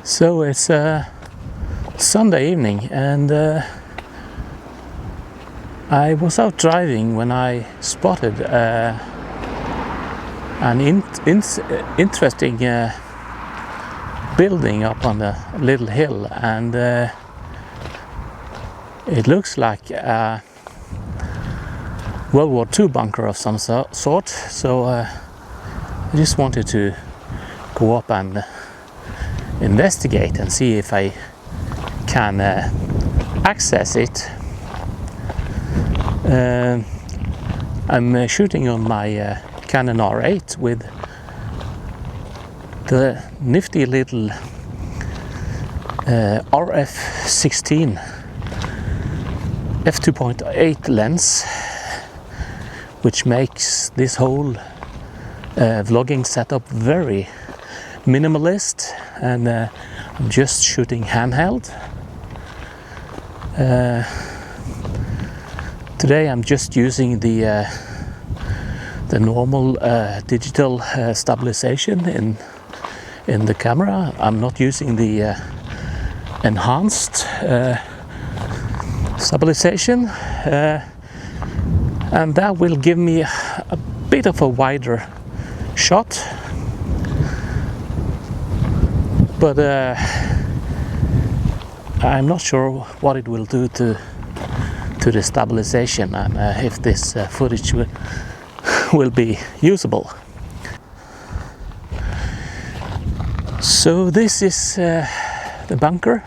So it's a Sunday evening, and I was out driving when I spotted an interesting building up on a little hill, and it looks like a World War II bunker of some sort. So I just wanted to go up and investigate and see if I can access it. I'm shooting on my Canon R8 with the nifty little RF16 f2.8 lens, which makes this whole vlogging setup very minimalist, and I'm just shooting handheld. Today I'm just using the normal digital stabilization in the camera. I'm not using the enhanced stabilization, and that will give me a bit of a wider shot. But I'm not sure what it will do to the stabilization, and if this footage will be usable. So this is the bunker.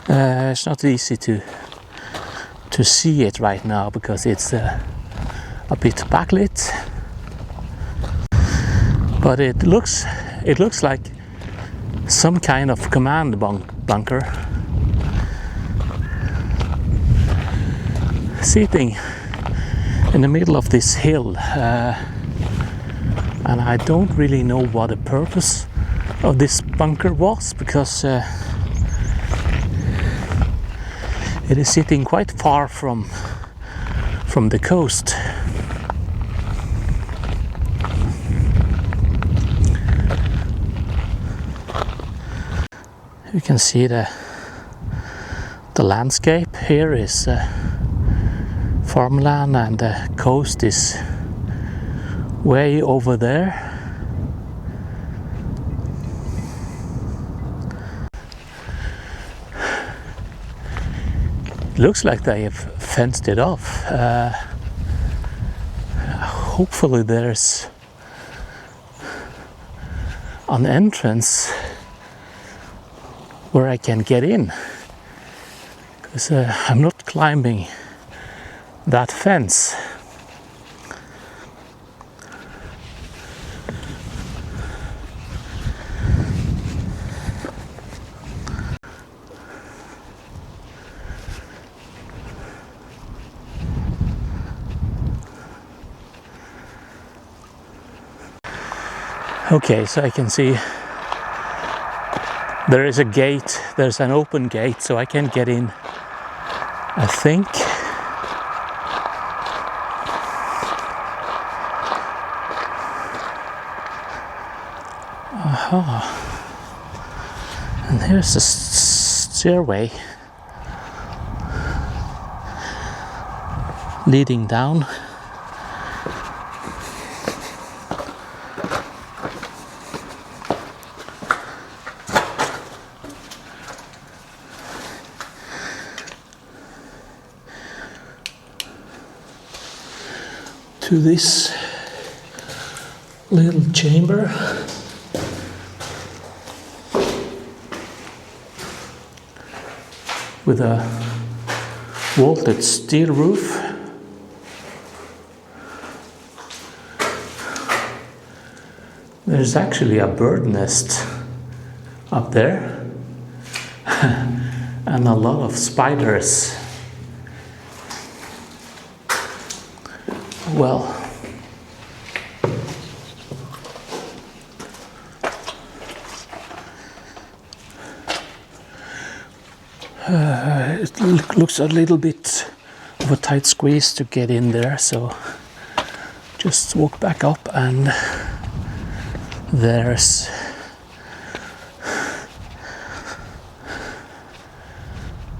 It's not easy to see it right now because it's a bit backlit, but it looks like some kind of command bunker. Sitting in the middle of this hill, and I don't really know what the purpose of this bunker was, because it is sitting quite far from the coast. You can see the landscape here is farmland, and the coast is way over there. It looks like they have fenced it off. Hopefully there's an entrance where I can get in, because I'm not climbing that fence. Okay, so I can see there is a gate, there's an open gate, so I can get in, I think. And here's a stairway leading down. To this little chamber. With a vaulted steel roof. There's actually a bird nest up there and a lot of spiders. Well, it looks a little bit of a tight squeeze to get in there, so just walk back up, and there's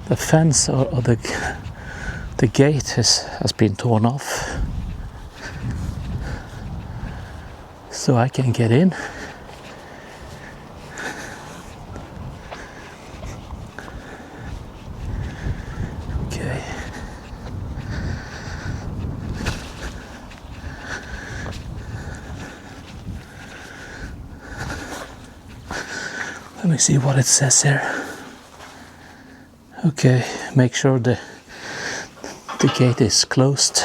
the fence or the gate has been torn off, so I can get in. Okay. Let me see what it says here. Okay, make sure the gate is closed.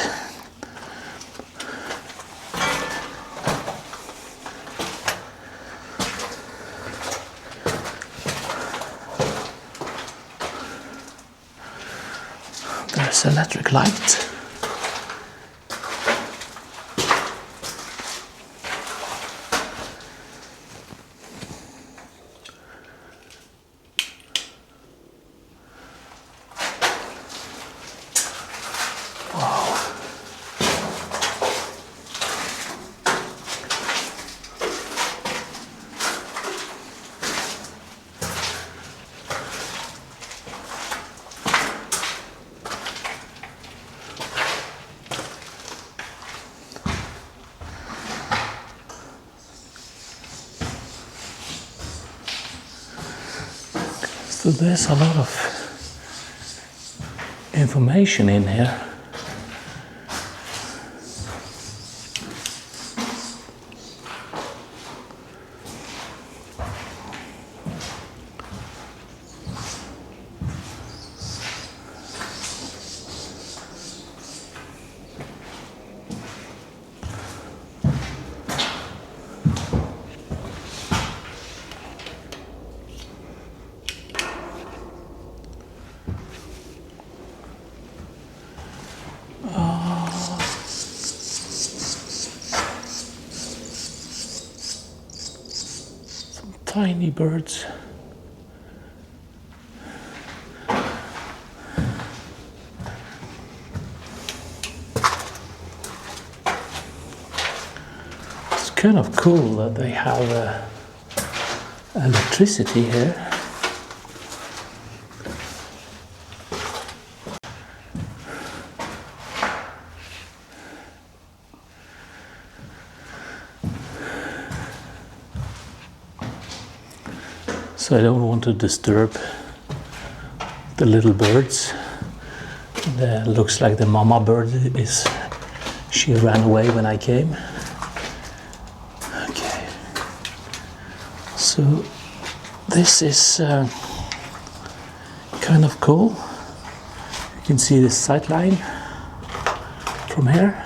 There's electric light. So there's a lot of information in here. Tiny birds. It's kind of cool that they have electricity here. So I don't want to disturb the little birds. Looks like the mama bird she ran away when I came. Okay. So this is kind of cool. You can see the sight line from here.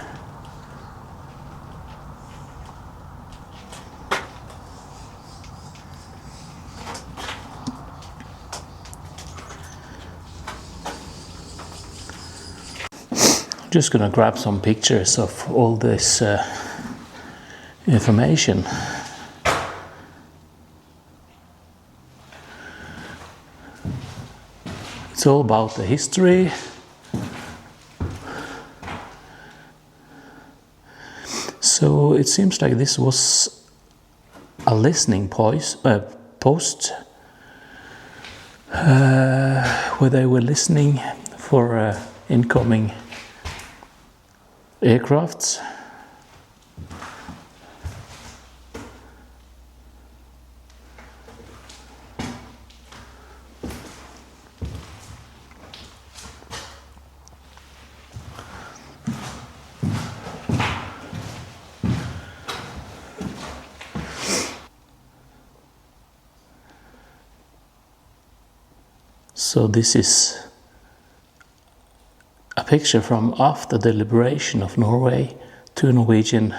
Just gonna grab some pictures of all this information. It's all about the history. So it seems like this was a listening post where they were listening for incoming aircrafts. So this is a picture from after the liberation of Norway. Two Norwegian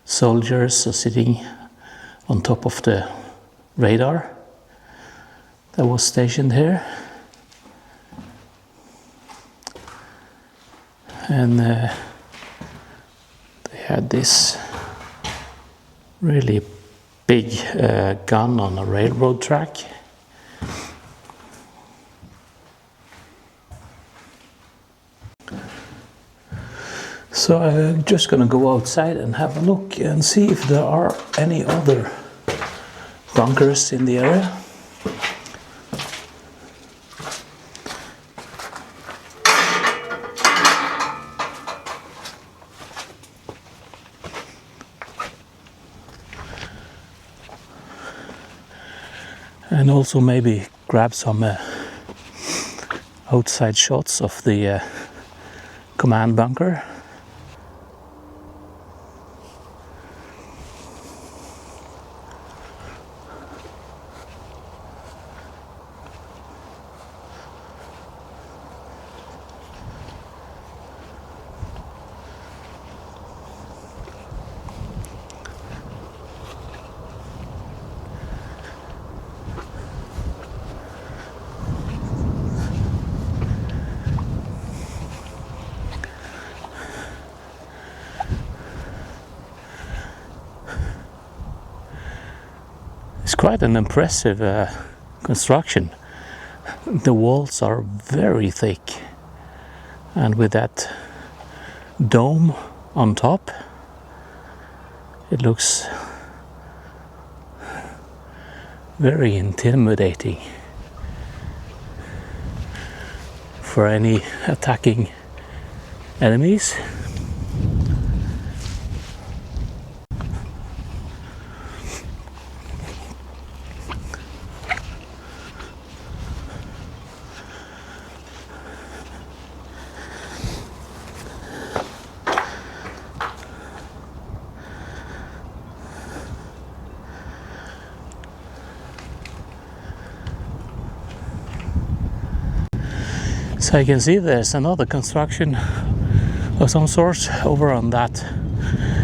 soldiers are sitting on top of the radar that was stationed here. And they had this really big gun on a railroad track. So I'm just going to go outside and have a look and see if there are any other bunkers in the area. and also maybe grab some outside shots of the command bunker. It's quite an impressive construction. The walls are very thick, and with that dome on top, it looks very intimidating for any attacking enemies. So you can see there's another construction of some sort over on that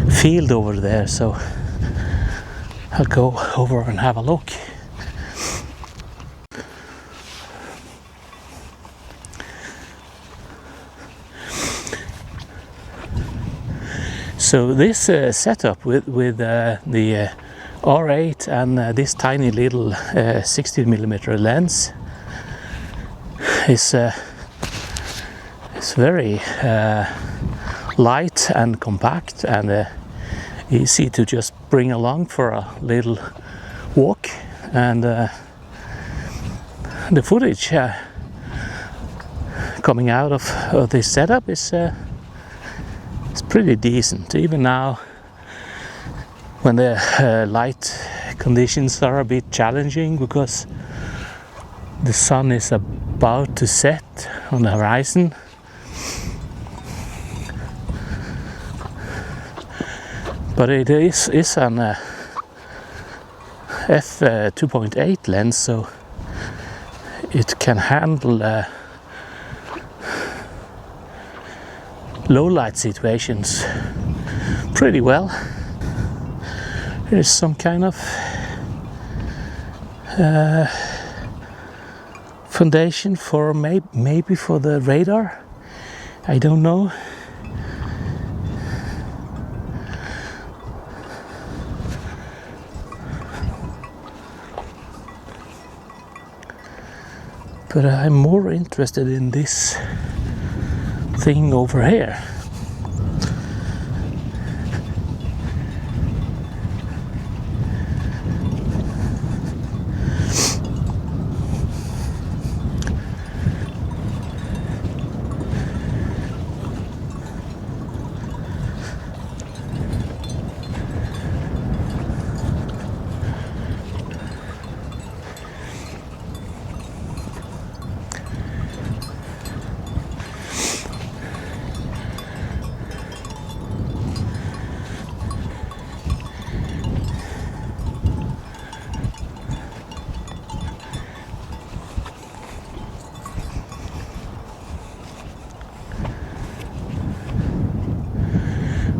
field over there, so I'll go over and have a look. So this setup with the R8 and this tiny little 16mm lens is very light and compact and easy to just bring along for a little walk, and the footage coming out of this setup is pretty decent, even now when the light conditions are a bit challenging because the sun is about to set on the horizon. But it is an f2.8 lens, so it can handle low light situations pretty well. Here's some kind of foundation for maybe for the radar, I don't know. But I'm more interested in this thing over here.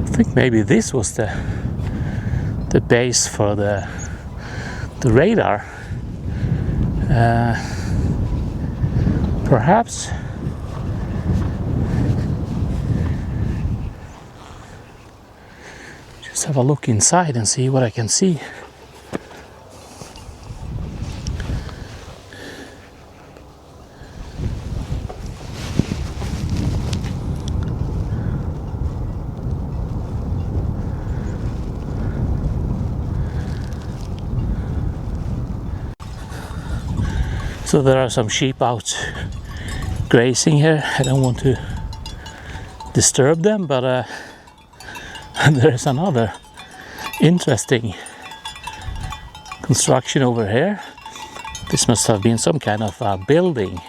I think maybe this was the base for the radar. Perhaps. Just have a look inside and see what I can see. So there are some sheep out grazing here. I don't want to disturb them, but there is another interesting construction over here. This must have been some kind of a building.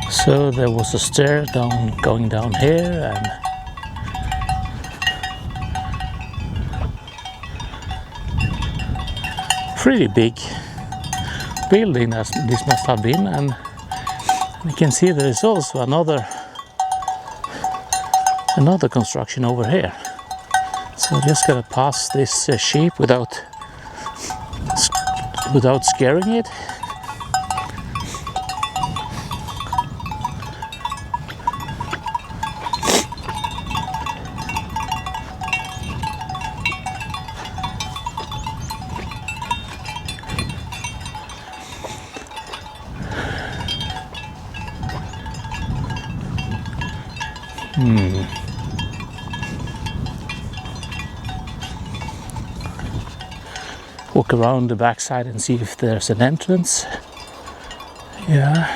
So there was a stair going down here, and pretty big building as this must have been. And you can see there is also another construction over here. So I'm just gonna pass this sheep without scaring it. Walk around the backside and see if there's an entrance. Yeah.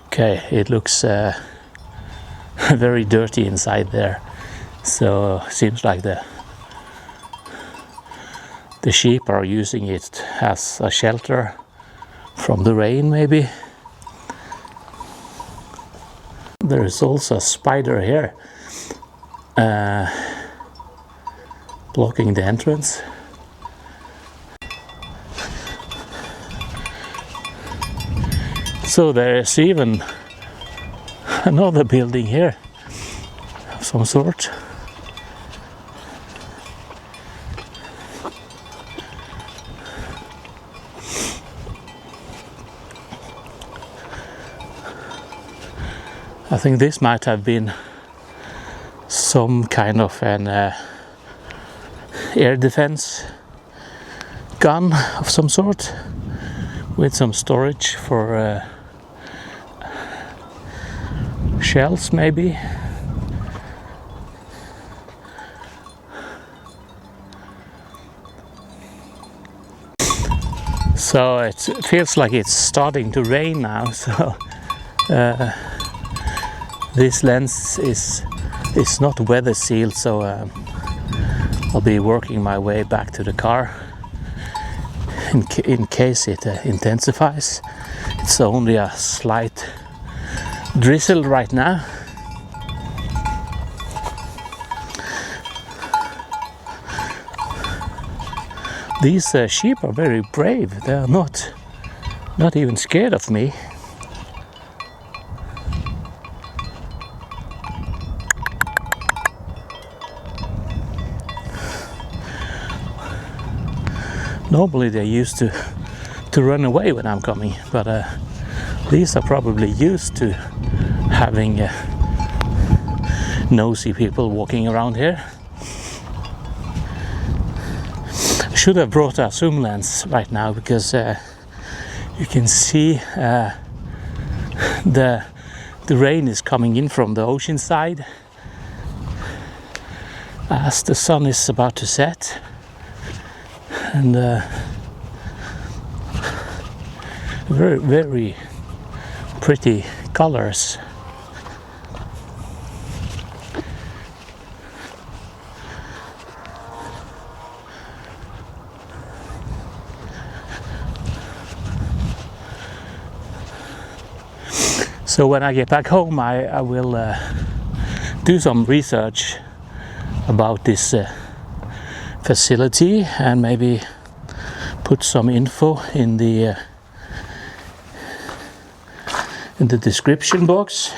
Okay, it looks very dirty inside there. So seems like the sheep are using it as a shelter from the rain, maybe. There is also a spider here blocking the entrance. So there is even another building here of some sort. I think this might have been some kind of an air defense gun of some sort, with some storage for shells maybe. So it feels like it's starting to rain now, so this lens is not weather sealed, so I'll be working my way back to the car in case it intensifies. It's only a slight drizzle right now. These sheep are very brave. They are not even scared of me. Normally they used to run away when I'm coming, but these are probably used to having nosy people walking around here. I should have brought a zoom lens right now, because you can see the rain is coming in from the ocean side as the sun is about to set. And very, very pretty colors. So when I get back home, I will do some research about this facility, and maybe put some info in the description box.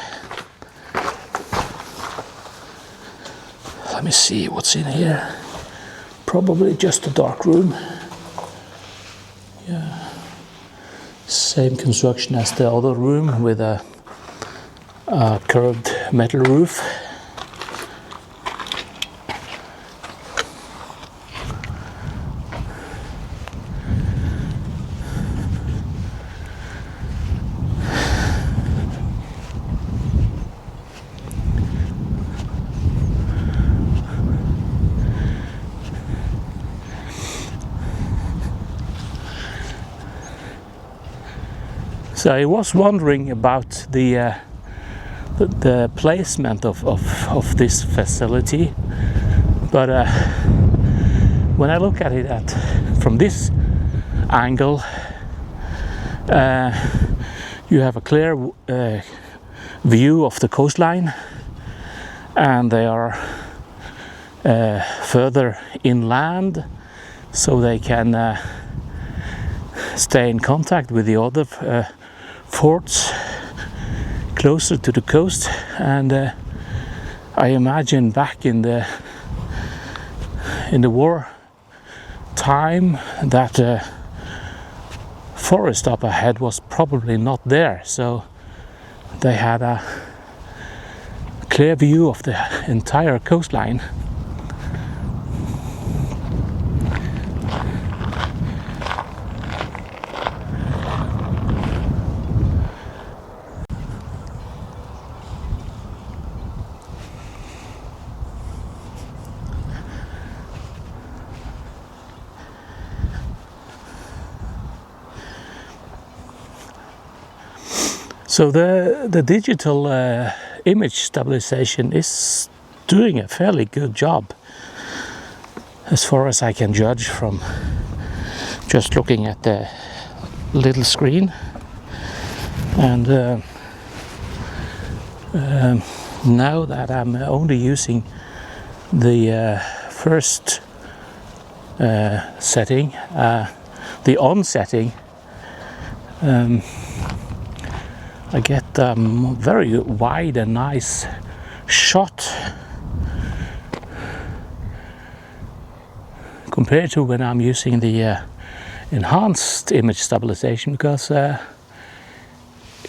Let me see what's in here. Probably just a dark room. Yeah, same construction as the other room, with a curved metal roof. So I was wondering about the placement of this facility, but when I look at it from this angle, you have a clear view of the coastline, and they are further inland, so they can stay in contact with the other forts closer to the coast. And I imagine back in the war time that forest up ahead was probably not there, so they had a clear view of the entire coastline. So the digital image stabilization is doing a fairly good job, as far as I can judge from just looking at the little screen. And now that I'm only using the first setting, the on setting, I get a very wide and nice shot compared to when I'm using the enhanced image stabilization, because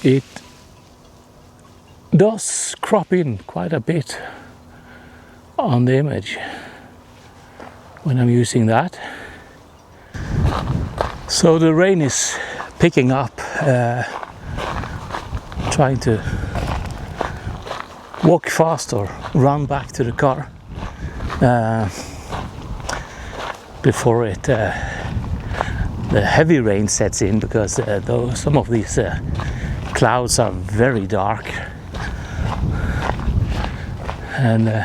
it does crop in quite a bit on the image when I'm using that. So the rain is picking up. Trying to walk fast or run back to the car before the heavy rain sets in, because though some of these clouds are very dark, and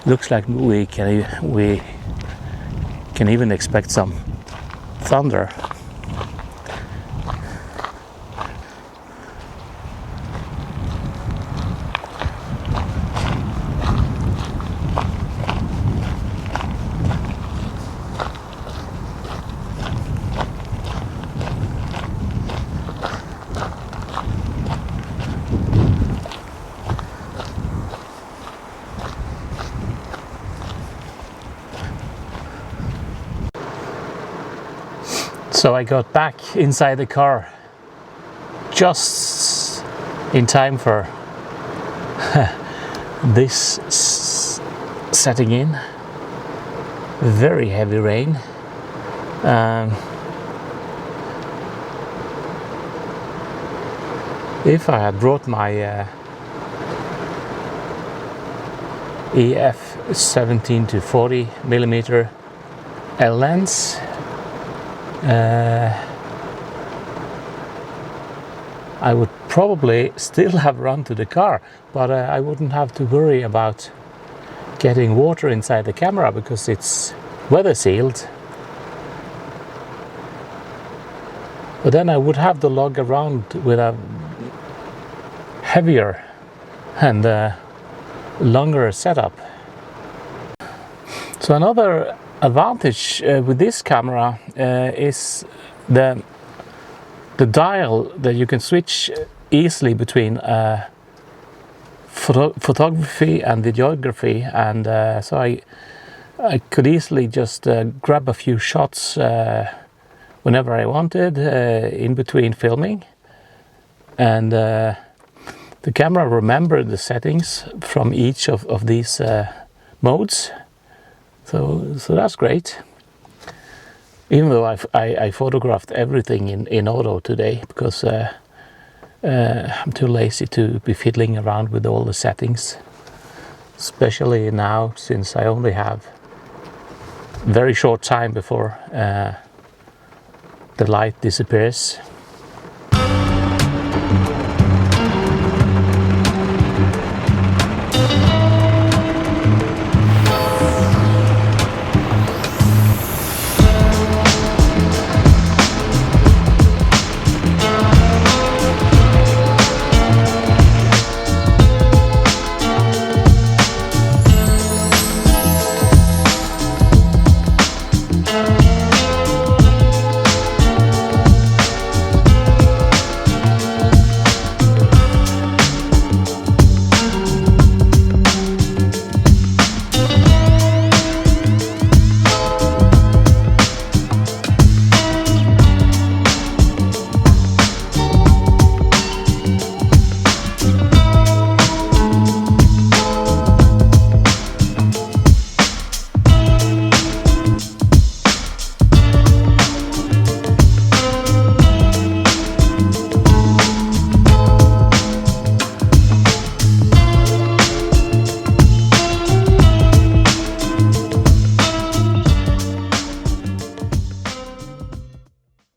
looks like we can even expect some thunder. So I got back inside the car just in time for this setting in. Very heavy rain. If I had brought my EF 17 to 40 millimeter lens, I would probably still have run to the car, but I wouldn't have to worry about getting water inside the camera because it's weather sealed. But then I would have to lug around with a heavier and longer setup. So another advantage with this camera is the dial that you can switch easily between photography and videography, and so I could easily just grab a few shots whenever I wanted in between filming, and the camera remembered the settings from each of these modes. So that's great. Even though I photographed everything in auto today, because I'm too lazy to be fiddling around with all the settings, especially now since I only have very short time before the light disappears.